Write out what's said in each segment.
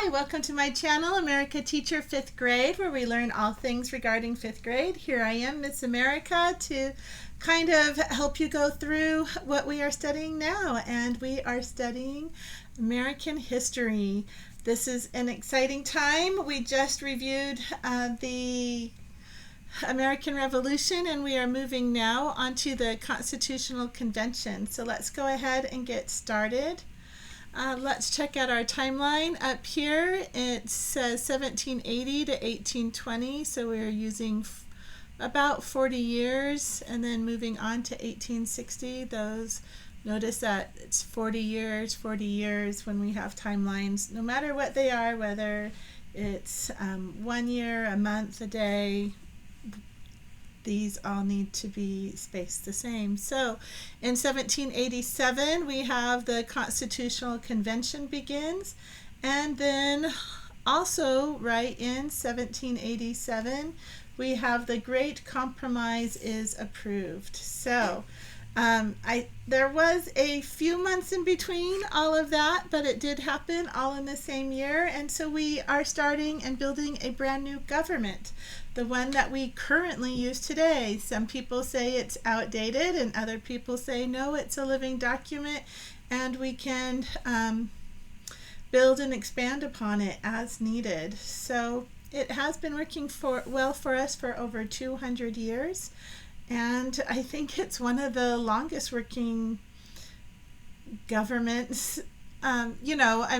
Hi, welcome to my channel, America Teacher 5th grade, where we learn all things regarding 5th grade. Here I am, Miss America, to kind of help you go through what we are studying now. And we are studying American history. This is an exciting time. We just reviewed the American Revolution, and we are moving now onto the Constitutional Convention. So let's go ahead and get started. Let's check out our timeline. Up here it says 1780 to 1820, so we're using about 40 years, and then moving on to 1860. Those, notice that it's 40 years when we have timelines, no matter what they are, whether it's 1 year, a month, a day. These all need to be spaced the same. So in 1787 we have the Constitutional Convention begins, and then also right in 1787 we have the Great Compromise is approved. So there was a few months in between all of that, but it did happen all in the same year, and so we are starting and building a brand new government, the one that we currently use today. Some people say it's outdated, and other people say no, it's a living document, and we can build and expand upon it as needed. So it has been working well for us for over 200 years. And I think it's one of the longest working governments. I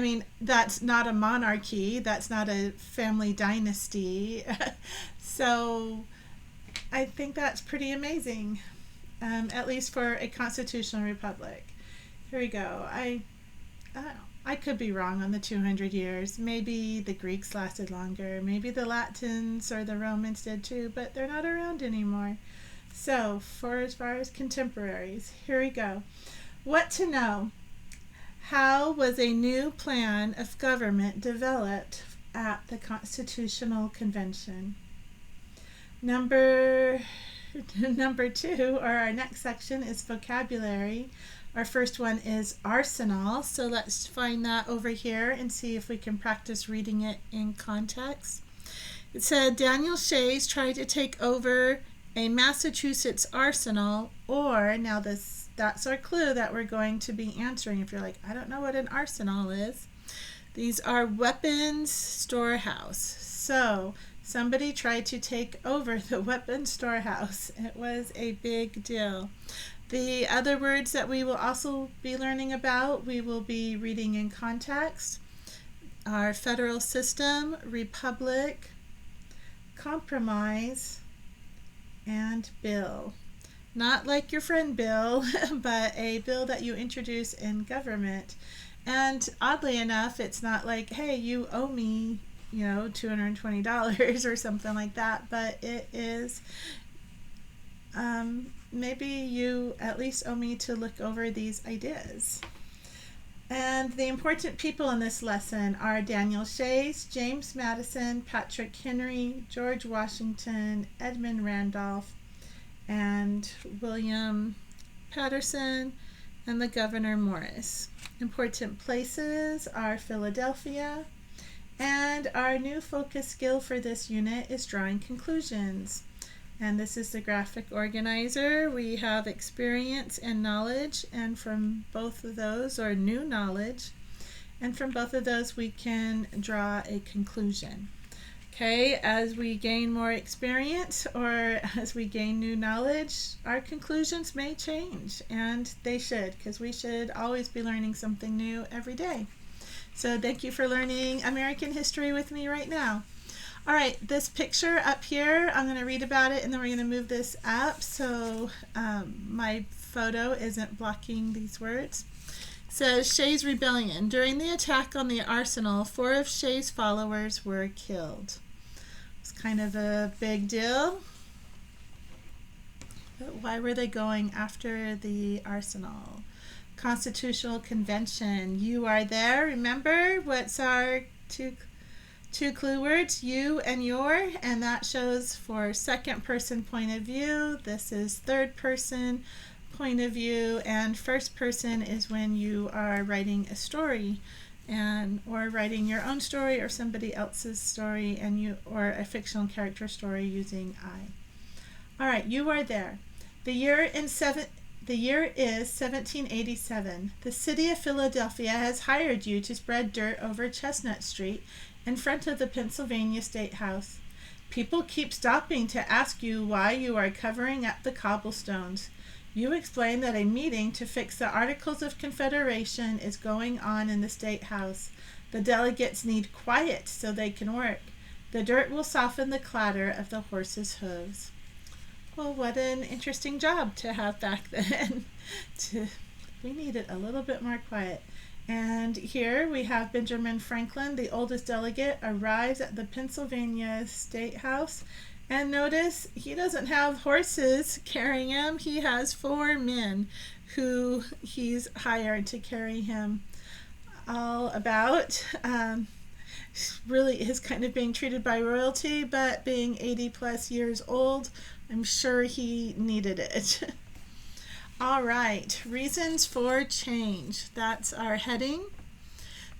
mean, that's not a monarchy, that's not a family dynasty. So I think that's pretty amazing, at least for a constitutional republic. Here we go. I don't know. I could be wrong on the 200 years. Maybe the Greeks lasted longer. Maybe the Latins or the Romans did too, but they're not around anymore. So, for as far as contemporaries, here we go. What to know? How was a new plan of government developed at the Constitutional Convention? Number 2, or our next section, is vocabulary. Our first one is arsenal. So let's find that over here and see if we can practice reading it in context. It said Daniel Shays tried to take over a Massachusetts arsenal, or now that's our clue that we're going to be answering. If you're like, I don't know what an arsenal is, these are weapons storehouse. So somebody tried to take over the weapons storehouse. It was a big deal. The other words that we will also be learning about, we will be reading in context, are federal system, republic, compromise, and bill. Not like your friend Bill, but a bill that you introduce in government. And oddly enough, it's not like, hey, you owe me, $220 or something like that, but it is maybe you at least owe me to look over these ideas. And the important people in this lesson are Daniel Shays, James Madison, Patrick Henry, George Washington, Edmund Randolph, and William Patterson, and the Gouverneur Morris. Important places are Philadelphia, and our new focus skill for this unit is drawing conclusions. And this is the graphic organizer. We have experience and knowledge, and from both of those, or new knowledge, and from both of those we can draw a conclusion. Okay, as we gain more experience or as we gain new knowledge, our conclusions may change, and they should, because we should always be learning something new every day. So thank you for learning American history with me right now. All right, this picture up here, I'm going to read about it, and then we're going to move this up so my photo isn't blocking these words. It says, Shays Rebellion. During the attack on the arsenal, 4 of Shays' followers were killed. It's kind of a big deal. But why were they going after the arsenal? Constitutional Convention. You are there. Remember, what's our two clue words? You and your, and that shows for second person point of view. This is third person point of view, and first person is when you are writing a story. and or writing your own story or somebody else's story, or a fictional character story using I. All right, you are there. The year is 1787. The city of Philadelphia has hired you to spread dirt over Chestnut Street in front of the Pennsylvania State House. People keep stopping to ask you why you are covering up the cobblestones. You explain that a meeting to fix the Articles of Confederation is going on in the State House. The delegates need quiet so they can work. The dirt will soften the clatter of the horses' hooves. Well, what an interesting job to have back then. We needed a little bit more quiet. And here we have Benjamin Franklin, the oldest delegate, arrives at the Pennsylvania State House. And notice he doesn't have horses carrying him. He has 4 men who he's hired to carry him. All about really is kind of being treated by royalty, but being 80 plus years old, I'm sure he needed it. All right, reasons for change. That's our heading.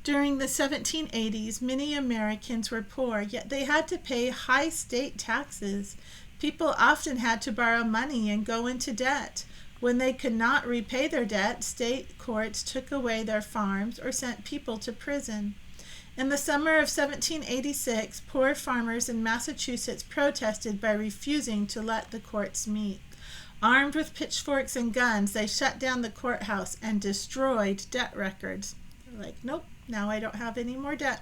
During the 1780s, many Americans were poor, yet they had to pay high state taxes. People often had to borrow money and go into debt. When they could not repay their debt, state courts took away their farms or sent people to prison. In the summer of 1786, poor farmers in Massachusetts protested by refusing to let the courts meet. Armed with pitchforks and guns, they shut down the courthouse and destroyed debt records. They're like, nope, now I don't have any more debt.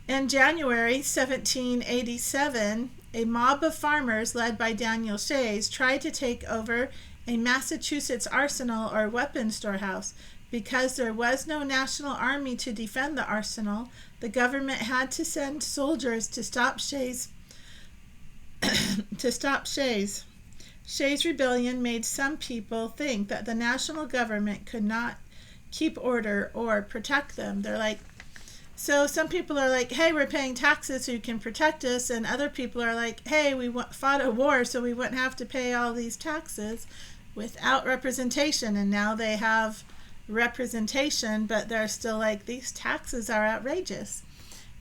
In January 1787, a mob of farmers led by Daniel Shays tried to take over a Massachusetts arsenal or weapons storehouse. Because there was no national army to defend the arsenal, the government had to send soldiers to stop Shays. Shays' rebellion made some people think that the national government could not keep order or protect them. They're like, so some people are like, hey, we're paying taxes so you can protect us, and other people are like, hey, we fought a war so we wouldn't have to pay all these taxes without representation, and now they have representation, but they're still like, these taxes are outrageous.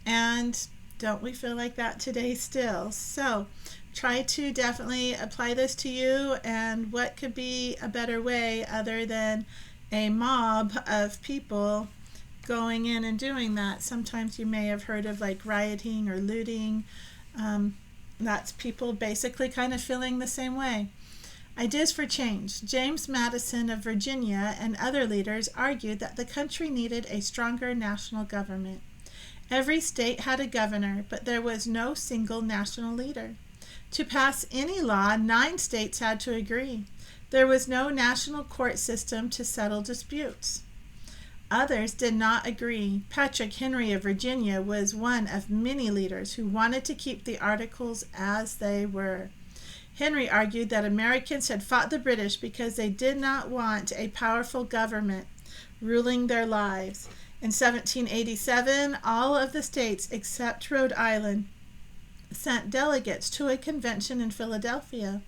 And don't we feel like that today still? So try to definitely apply this to you, and what could be a better way other than a mob of people going in and doing that. Sometimes you may have heard of like rioting or looting. That's people basically kind of feeling the same way. Ideas for change. James Madison of Virginia and other leaders argued that the country needed a stronger national government. Every state had a governor, but there was no single national leader. To pass any law, 9 states had to agree. There was no national court system to settle disputes. Others did not agree. Patrick Henry of Virginia was one of many leaders who wanted to keep the Articles as they were. Henry argued that Americans had fought the British because they did not want a powerful government ruling their lives. In 1787, all of the states except Rhode Island sent delegates to a convention in Philadelphia.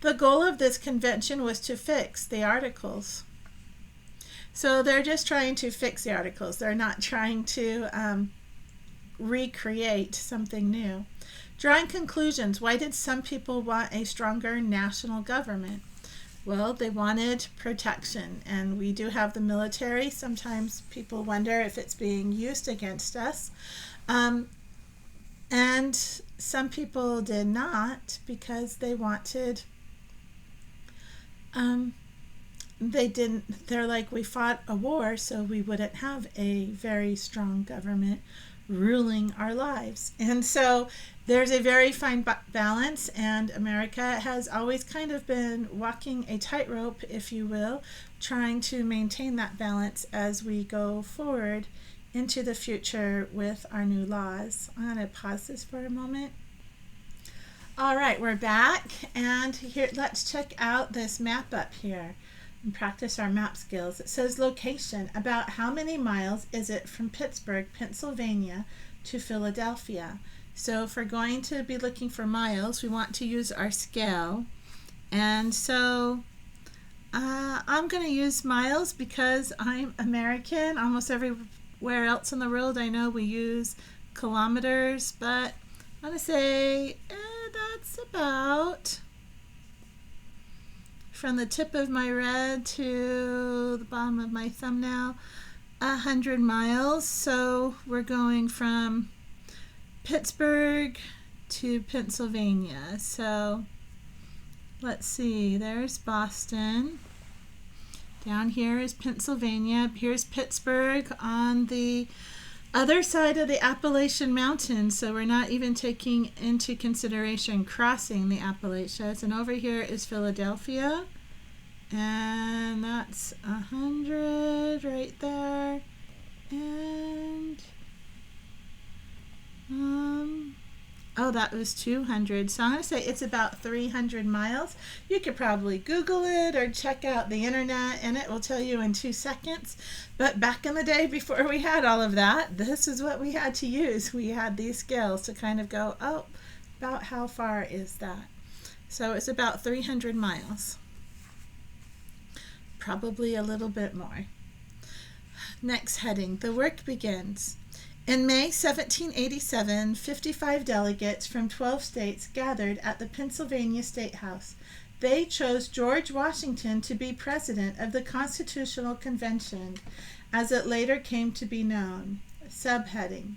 The goal of this convention was to fix the Articles. So they're just trying to fix the Articles. They're not trying to recreate something new. Drawing conclusions. Why did some people want a stronger national government? Well, they wanted protection, and we do have the military. Sometimes people wonder if it's being used against us. And some people did not because they wanted, they're like, we fought a war so we wouldn't have a very strong government ruling our lives. And so there's a very fine balance, and America has always kind of been walking a tightrope, if you will, trying to maintain that balance as we go forward into the future with our new laws. I'm going to pause this for a moment. All right, we're back, and here, let's check out this map up here and practice our map skills. It says location. About how many miles is it from Pittsburgh, Pennsylvania to Philadelphia? So if we're going to be looking for miles, we want to use our scale. And so I'm going to use miles because I'm American. Almost where else in the world I know we use kilometers, but I'm going to say that's about from the tip of my red to the bottom of my thumbnail, 100 miles. So we're going from Pittsburgh to Pennsylvania. So let's see, there's Boston. Down here is Pennsylvania. Here's Pittsburgh on the other side of the Appalachian Mountains. So we're not even taking into consideration crossing the Appalachians. And over here is Philadelphia. And that's 100 right there. And oh, that was 200. So I'm going to say it's about 300 miles. You could probably Google it or check out the internet and it will tell you in 2 seconds. But back in the day before we had all of that, this is what we had to use. We had these scales to kind of go, oh, about how far is that? So it's about 300 miles. Probably a little bit more. Next heading, the work begins. In May 1787, 55 delegates from 12 states gathered at the Pennsylvania State House. They chose George Washington to be president of the Constitutional Convention, as it later came to be known. Subheading,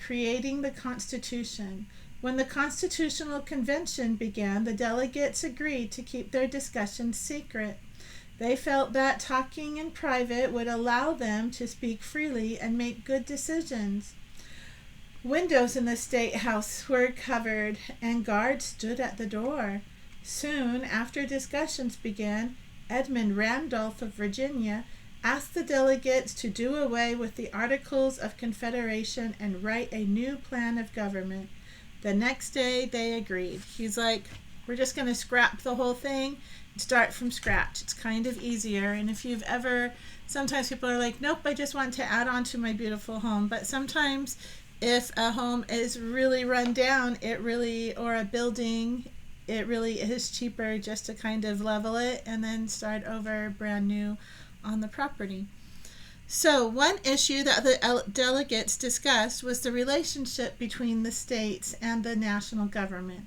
Creating the Constitution. When the Constitutional Convention began, the delegates agreed to keep their discussions secret. They felt that talking in private would allow them to speak freely and make good decisions. Windows in the State House were covered, and guards stood at the door. Soon after discussions began, Edmund Randolph of Virginia asked the delegates to do away with the Articles of Confederation and write a new plan of government. The next day, they agreed. He's like, we're just going to scrap the whole thing. Start from scratch. It's kind of easier. And if you've ever, sometimes people are like, nope, I just want to add on to my beautiful home. But sometimes if a home is really run down, or a building, it really is cheaper just to kind of level it and then start over brand new on the property. So one issue that the delegates discussed was the relationship between the states and the national government.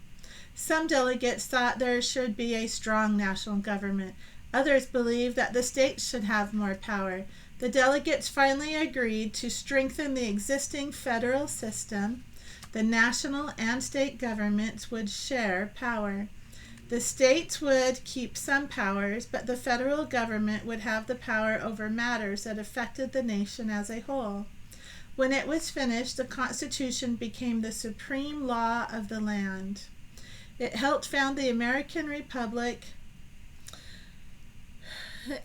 Some delegates thought there should be a strong national government. Others believed that the states should have more power. The delegates finally agreed to strengthen the existing federal system. The national and state governments would share power. The states would keep some powers, but the federal government would have the power over matters that affected the nation as a whole. When it was finished, the Constitution became the supreme law of the land. It helped found the American Republic.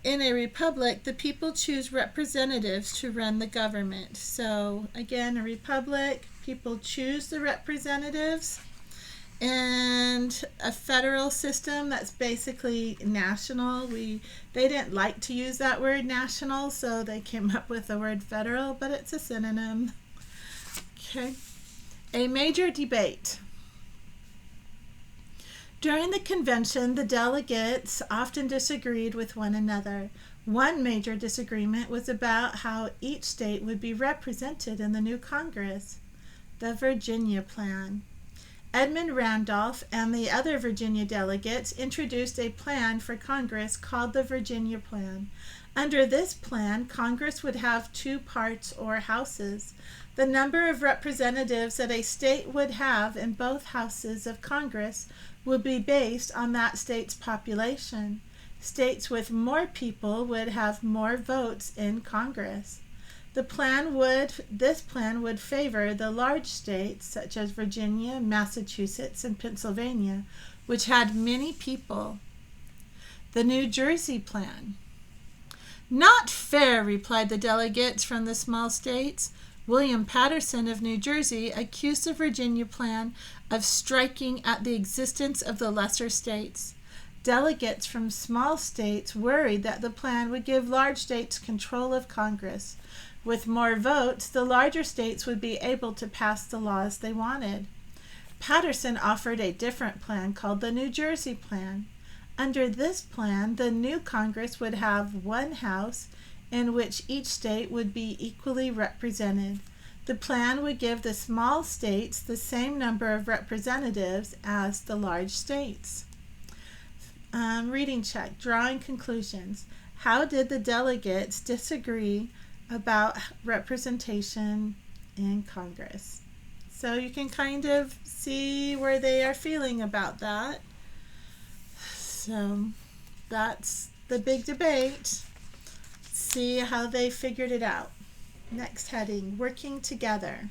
In a republic, the people choose representatives to run the government. So again, a republic, people choose the representatives. And a federal system that's basically national. They didn't like to use that word national, so they came up with the word federal, but it's a synonym. Okay. A major debate. During the convention, the delegates often disagreed with one another. One major disagreement was about how each state would be represented in the new Congress. The Virginia Plan. Edmund Randolph and the other Virginia delegates introduced a plan for Congress called the Virginia Plan. Under this plan, Congress would have 2 parts or houses. The number of representatives that a state would have in both houses of Congress would be based on that state's population. States with more people would have more votes in Congress. This plan would favor the large states such as Virginia, Massachusetts, and Pennsylvania, which had many people. The New Jersey Plan. Not fair, replied the delegates from the small states. William Paterson of New Jersey accused the Virginia Plan of striking at the existence of the lesser states. Delegates from small states worried that the plan would give large states control of Congress. With more votes, the larger states would be able to pass the laws they wanted. Paterson offered a different plan called the New Jersey Plan. Under this plan, the new Congress would have 1 house in which each state would be equally represented. The plan would give the small states the same number of representatives as the large states. Reading check, drawing conclusions. How did the delegates disagree about representation in Congress? So you can kind of see where they are feeling about that. So that's the big debate. See how they figured it out. Next heading, working together.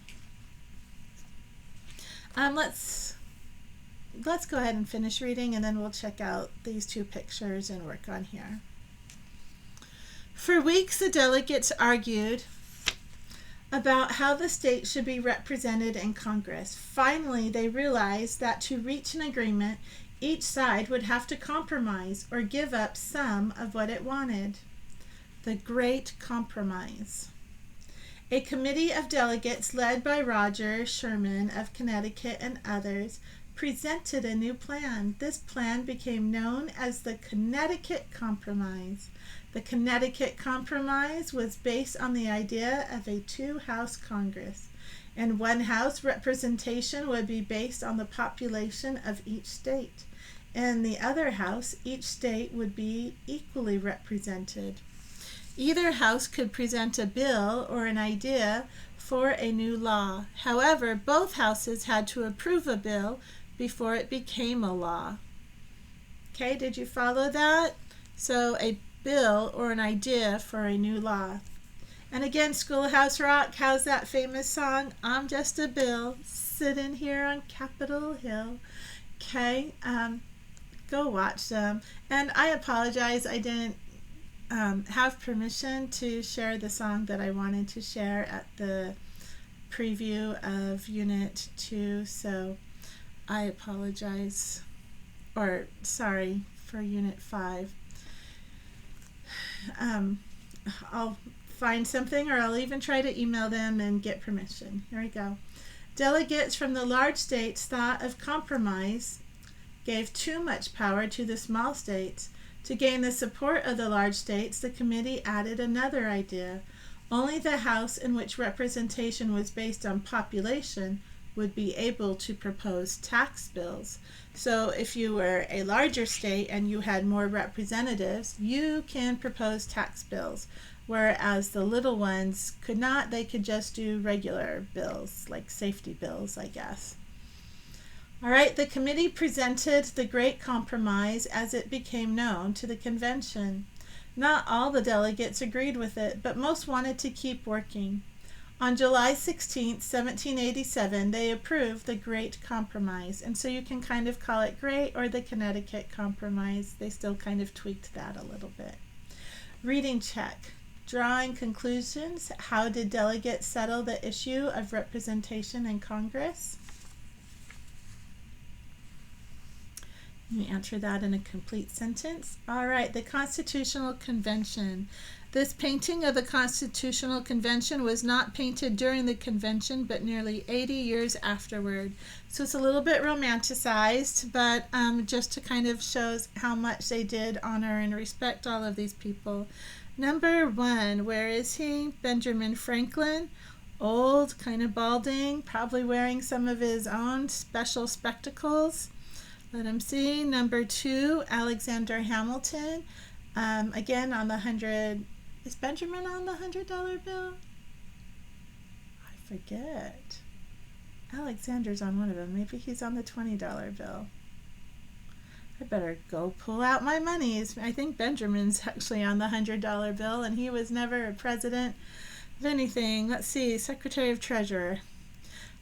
Let's go ahead and finish reading, and then we'll check out these two pictures and work on here. For weeks, the delegates argued about how the state should be represented in Congress. Finally, they realized that to reach an agreement, each side would have to compromise or give up some of what it wanted. The Great Compromise. A committee of delegates led by Roger Sherman of Connecticut and others presented a new plan. This plan became known as the Connecticut Compromise. The Connecticut Compromise was based on the idea of a two-house Congress. In one house, representation would be based on the population of each state. In the other house, each state would be equally represented. Either house could present a bill or an idea for a new law. However, both houses had to approve a bill before it became a law. Okay, did you follow that? So a bill or an idea for a new law. And again, Schoolhouse Rock, how's that famous song? I'm just a bill sitting here on Capitol Hill. Okay, go watch them. And I apologize, I didn't have permission to share the song that I wanted to share at the preview of Unit 2, so I apologize, or sorry, for Unit 5. I'll find something, or I'll even try to email them and get permission. Here we go. Delegates from the large states thought of compromise gave too much power to the small states. To gain the support of the large states, the committee added another idea. Only the House in which representation was based on population would be able to propose tax bills. So if you were a larger state and you had more representatives, you can propose tax bills, whereas the little ones could not. They could just do regular bills, like safety bills, I guess. All right, the committee presented the Great Compromise as it became known to the convention. Not all the delegates agreed with it, but most wanted to keep working. On July 16, 1787, they approved the Great Compromise, and so you can kind of call it Great or the Connecticut Compromise. They still kind of tweaked that a little bit. Reading check. Drawing conclusions. How did delegates settle the issue of representation in Congress? Let me answer that in a complete sentence. All right, the Constitutional Convention. This painting of the Constitutional Convention was not painted during the convention, but nearly 80 years afterward. So it's a little bit romanticized, but just to kind of shows how much they did honor and respect all of these people. Number 1, where is he? Benjamin Franklin. Old, kind of balding, probably wearing some of his own special spectacles. Let him see. Number 2, Alexander Hamilton. Again, on the 100. Is Benjamin on the $100 bill? I forget. Alexander's on one of them. Maybe he's on the $20 bill. I better go pull out my monies. I think Benjamin's actually on the $100 bill, and he was never a president of anything. Let's see. Secretary of Treasurer.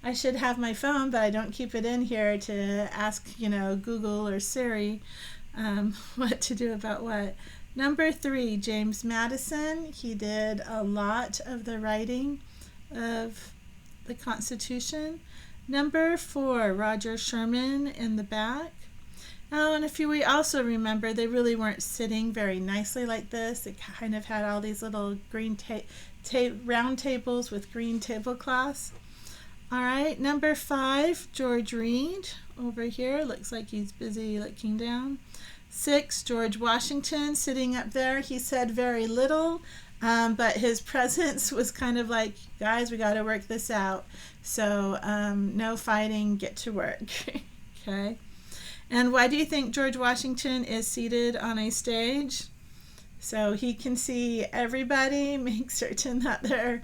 I should have my phone, but I don't keep it in here to ask, Google or Siri what to do about what. Number 3, James Madison. He did a lot of the writing of the Constitution. Number 4, Roger Sherman in the back. Oh, and we also remember, they really weren't sitting very nicely like this. They kind of had all these little green round tables with green tablecloths. All right, number 5, George Reed over here. Looks like he's busy looking down. 6, George Washington sitting up there. He said very little, But his presence was kind of like, guys, we got to work this out. So no fighting, get to work. Okay. And why do you think George Washington is seated on a stage? So he can see everybody, make certain that they're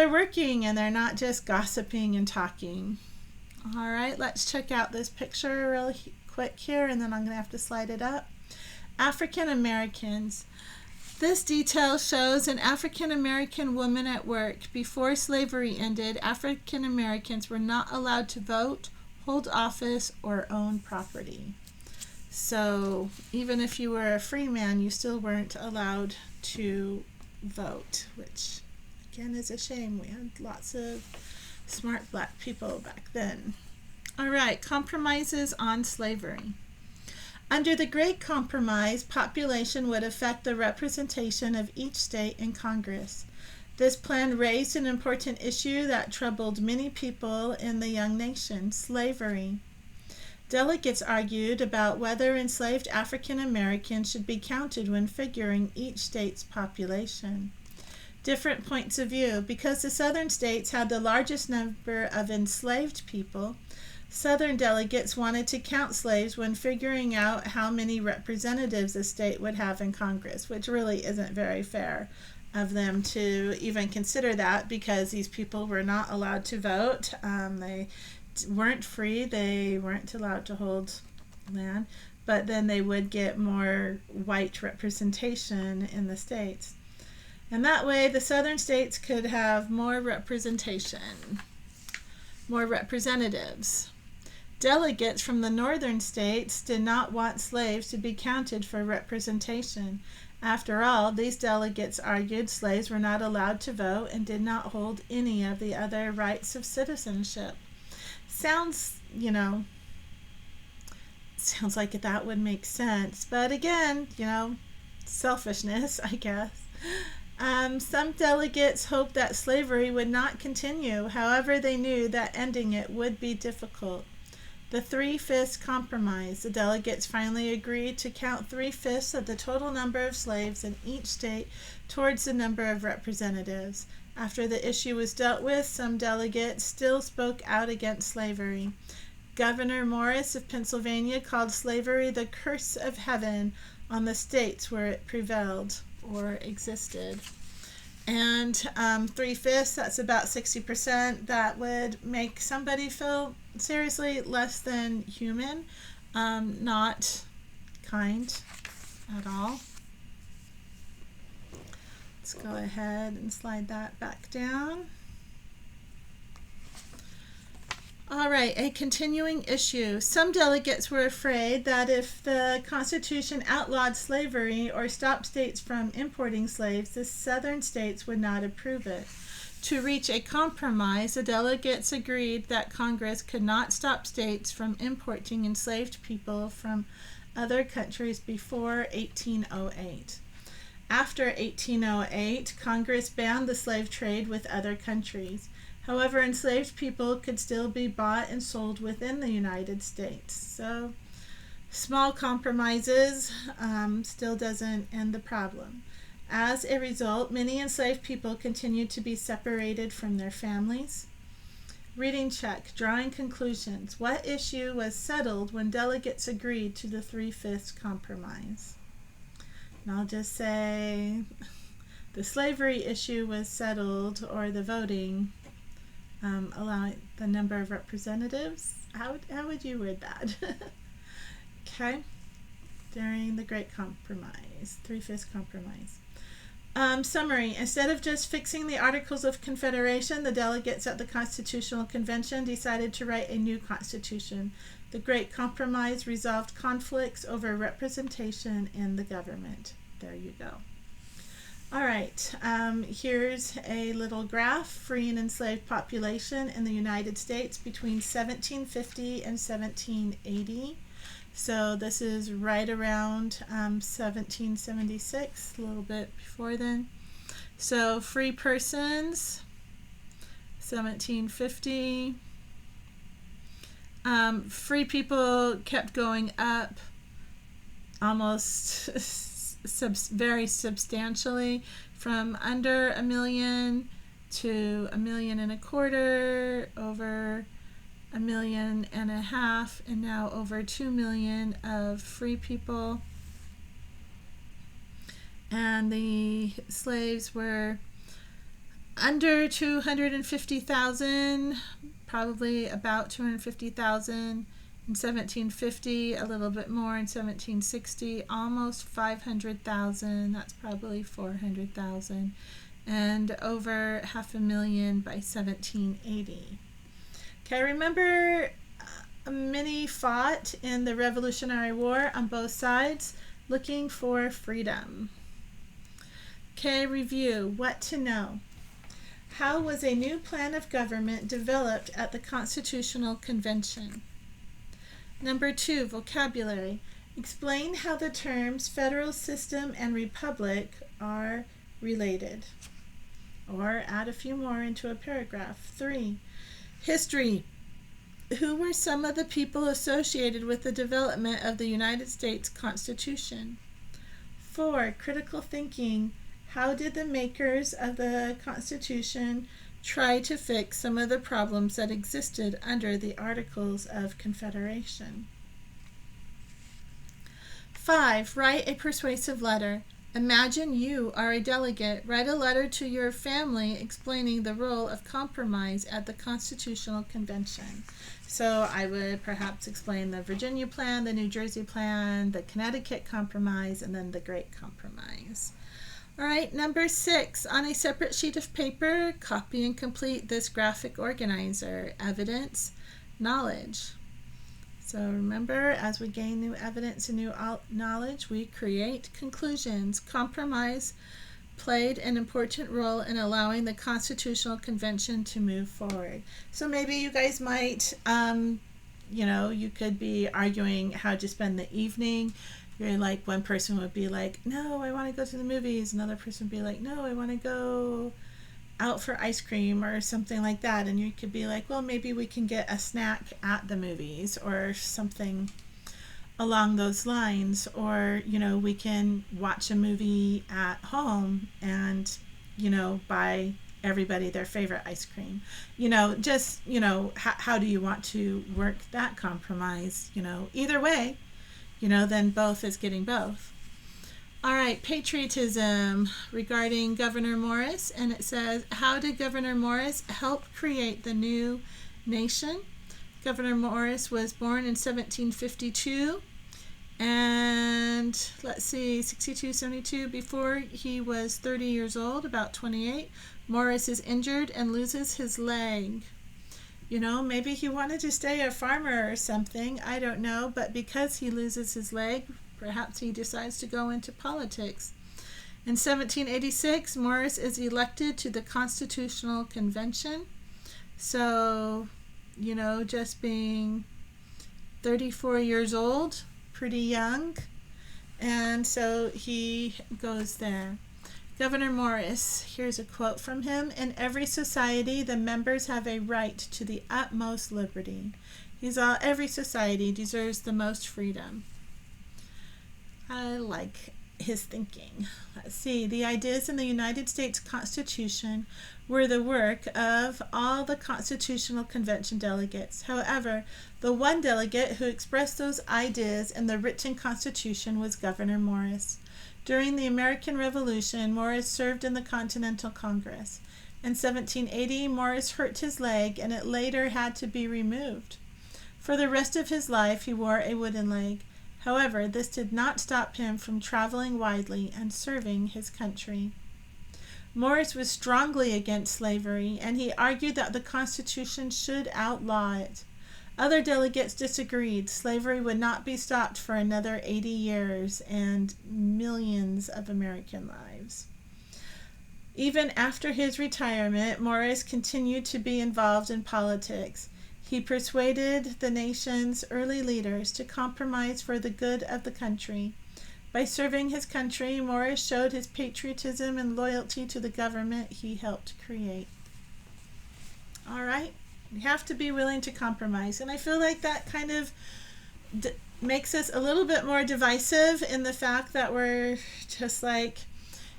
working and they're not just gossiping and talking. All right, let's check out this picture really quick here, and then I'm going to have to slide it up. African Americans. This detail shows an African American woman at work. Before slavery ended, African Americans were not allowed to vote, hold office, or own property. So even if you were a free man, you still weren't allowed to vote, which again is a shame. We had lots of smart black people back then. All right, compromises on slavery. Under the Great Compromise, population would affect the representation of each state in Congress. This plan raised an important issue that troubled many people in the young nation, slavery. Delegates argued about whether enslaved African Americans should be counted when figuring each state's population. Different points of view. Because the southern states had the largest number of enslaved people, Southern delegates wanted to count slaves when figuring out how many representatives a state would have in Congress, which really isn't very fair of them to even consider that, because these people were not allowed to vote. They weren't free. They weren't allowed to hold land, but then they would get more white representation in the states. And that way the southern states could have more representation, more representatives. Delegates from the northern states did not want slaves to be counted for representation. After all, these delegates argued slaves were not allowed to vote and did not hold any of the other rights of citizenship. Sounds like that would make sense. But again, selfishness, I guess. Some delegates hoped that slavery would not continue. However, they knew that ending it would be difficult. The 3/5 compromise. The delegates finally agreed to count 3/5 of the total number of slaves in each state towards the number of representatives. After the issue was dealt with, some delegates still spoke out against slavery. Gouverneur Morris of Pennsylvania called slavery the curse of heaven on the states where it prevailed or existed. And 3/5, that's about 60%. That would make somebody feel seriously less than human, not kind at all. Let's go ahead and slide that back down. All right, a continuing issue. Some delegates were afraid that if the Constitution outlawed slavery or stopped states from importing slaves, the southern states would not approve it. To reach a compromise, the delegates agreed that Congress could not stop states from importing enslaved people from other countries before 1808. After 1808, Congress banned the slave trade with other countries. However, enslaved people could still be bought and sold within the United States. So, small compromises still doesn't end the problem. As a result, many enslaved people continued to be separated from their families. Reading check, drawing conclusions. What issue was settled when delegates agreed to the 3/5 compromise? And I'll just say the slavery issue was settled, or the voting, allowing the number of representatives. How would you word that? Okay. During the Great Compromise, 3/5 compromise. Summary. Instead of just fixing the Articles of Confederation, the delegates at the Constitutional Convention decided to write a new constitution. The Great Compromise resolved conflicts over representation in the government. There you go. All right, here's a little graph, free and enslaved population in the United States between 1750 and 1780. So this is right around 1776, a little bit before then. So free persons, 1750. Free people kept going up almost very substantially, from under 1 million to 1.25 million, over 1.5 million, and now over 2 million of free people. And the slaves were under 250,000, probably about 250,000 in 1750, a little bit more in 1760, almost 500,000, that's probably 400,000, and over 500,000 by 1780. Okay, remember many fought in the Revolutionary War on both sides looking for freedom. Okay, review. What to know. How was a new plan of government developed at the Constitutional Convention? Number 2, vocabulary. Explain how the terms federal system and republic are related. Or add a few more into a paragraph. 3, history. Who were some of the people associated with the development of the United States Constitution? 4, critical thinking. How did the makers of the Constitution try to fix some of the problems that existed under the Articles of Confederation? 5, write a persuasive letter. Imagine you are a delegate. Write a letter to your family explaining the role of compromise at the Constitutional Convention. So I would perhaps explain the Virginia Plan, the New Jersey Plan, the Connecticut Compromise, and then the Great Compromise. All right, number 6, on a separate sheet of paper, copy and complete this graphic organizer, evidence, knowledge. So remember, as we gain new evidence and new knowledge, we create conclusions. Compromise played an important role in allowing the Constitutional Convention to move forward. So maybe you guys might, you could be arguing how to spend the evening. You're like, one person would be like, no, I want to go to the movies. Another person would be like, no, I want to go out for ice cream or something like that. And you could be like, well, maybe we can get a snack at the movies or something along those lines. Or, we can watch a movie at home and, buy everybody their favorite ice cream. How do you want to work that compromise? Either way, then both is getting both. All right, patriotism regarding Gouverneur Morris, and it says, how did Gouverneur Morris help create the new nation? Gouverneur Morris was born in 1752, and 62, 72, before he was 30 years old, about 28, Morris is injured and loses his leg. Maybe he wanted to stay a farmer or something, I don't know, but because he loses his leg, perhaps he decides to go into politics. In 1786, Morris is elected to the Constitutional Convention. So, just being 34 years old, pretty young, and so he goes there. Gouverneur Morris, here's a quote from him. In every society, the members have a right to the utmost liberty. Every society deserves the most freedom. I like his thinking. Let's see. The ideas in the United States Constitution were the work of all the Constitutional Convention delegates. However, the one delegate who expressed those ideas in the written Constitution was Gouverneur Morris. During the American Revolution, Morris served in the Continental Congress. In 1780, Morris hurt his leg, and it later had to be removed. For the rest of his life, he wore a wooden leg. However, this did not stop him from traveling widely and serving his country. Morris was strongly against slavery, and he argued that the Constitution should outlaw it. Other delegates disagreed. Slavery would not be stopped for another 80 years and millions of American lives. Even after his retirement, Morris continued to be involved in politics. He persuaded the nation's early leaders to compromise for the good of the country. By serving his country, Morris showed his patriotism and loyalty to the government he helped create. All right. You have to be willing to compromise. And I feel like that kind of makes us a little bit more divisive in the fact that we're just like,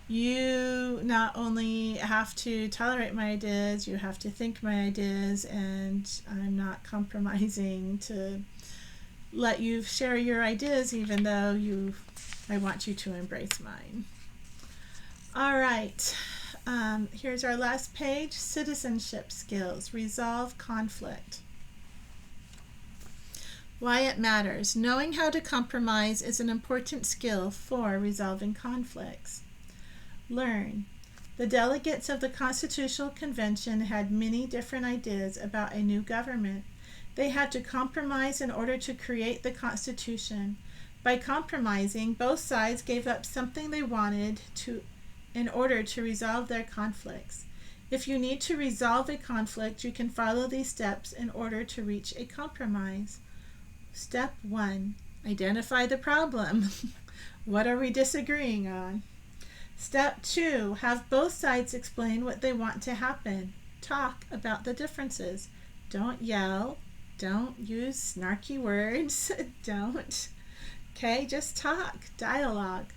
you not only have to tolerate my ideas, you have to think my ideas, and I'm not compromising to let you share your ideas, even though I want you to embrace mine. All right, here's our last page, citizenship skills, resolve conflict. Why it matters. Knowing how to compromise is an important skill for resolving conflicts. Learn. The delegates of the Constitutional Convention had many different ideas about a new government. They had to compromise in order to create the Constitution. By compromising, both sides gave up something they wanted in order to resolve their conflicts. If you need to resolve a conflict, you can follow these steps in order to reach a compromise. Step 1. Identify the problem. What are we disagreeing on? Step 2. Have both sides explain what they want to happen. Talk about the differences. Don't yell. Don't use snarky words. Don't. Okay, just talk. Dialogue.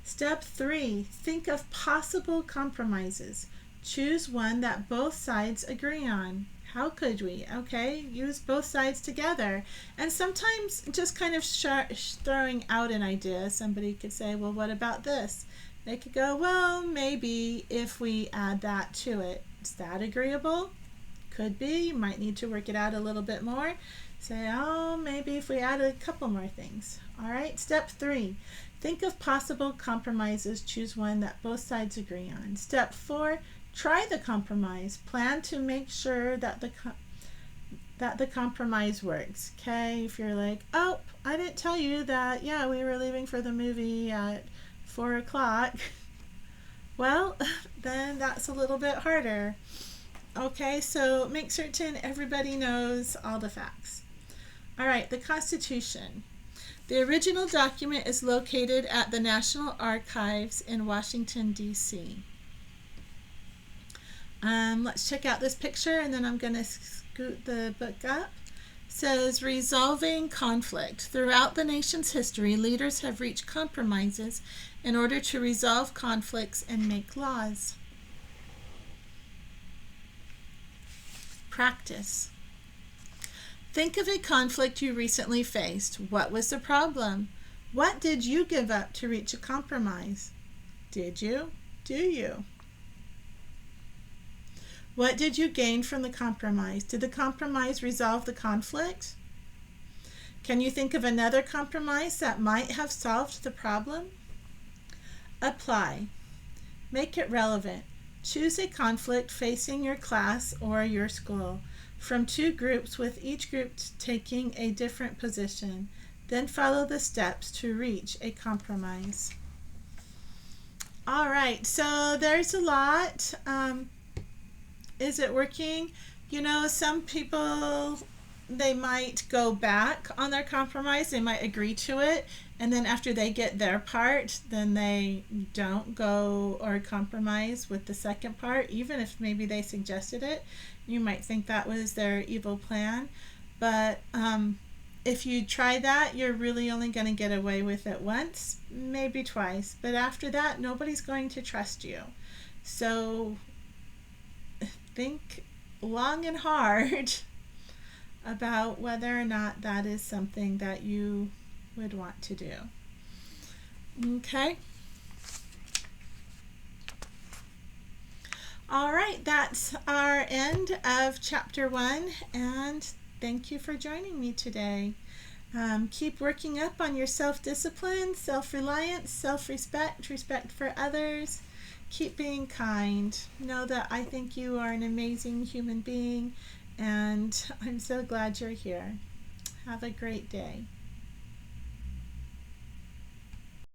Step 3. Think of possible compromises. Choose one that both sides agree on. How could we? Okay, use both sides together. And sometimes just kind of throwing out an idea. Somebody could say, well, what about this? They could go, well, maybe if we add that to it. Is that agreeable? Could be. You might need to work it out a little bit more. Say, oh, maybe if we add a couple more things. All right, step 3. Think of possible compromises. Choose one that both sides agree on. Step 4. Try the compromise. Plan to make sure that the compromise works. Okay, if you're like, oh, I didn't tell you that, yeah, we were leaving for the movie at 4 o'clock. Well, then that's a little bit harder. Okay, so make certain everybody knows all the facts. All right, the Constitution. The original document is located at the National Archives in Washington, D.C. Let's check out this picture, and then I'm going to scoot the book up. It says, resolving conflict. Throughout the nation's history, leaders have reached compromises in order to resolve conflicts and make laws. Practice. Think of a conflict you recently faced. What was the problem? What did you give up to reach a compromise? Did you? Do you? What did you gain from the compromise? Did the compromise resolve the conflict? Can you think of another compromise that might have solved the problem? Apply. Make it relevant. Choose a conflict facing your class or your school from 2 groups, with each group taking a different position. Then follow the steps to reach a compromise. All right, so there's a lot. Is it working? You know, some people, they might go back on their compromise. They might agree to it, and then after they get their part, then they don't go or compromise with the second part, even if maybe they suggested it. You might think that was their evil plan, but if you try that, you're really only going to get away with it once, maybe twice, but after that, nobody's going to trust you. So think long and hard about whether or not that is something that you would want to do. Okay. All right, that's our end of chapter 1, and thank you for joining me today. Keep working up on your self-discipline, self-reliance, self-respect, respect for others. Keep being kind. Know that I think you are an amazing human being, and I'm so glad you're here. Have a great day.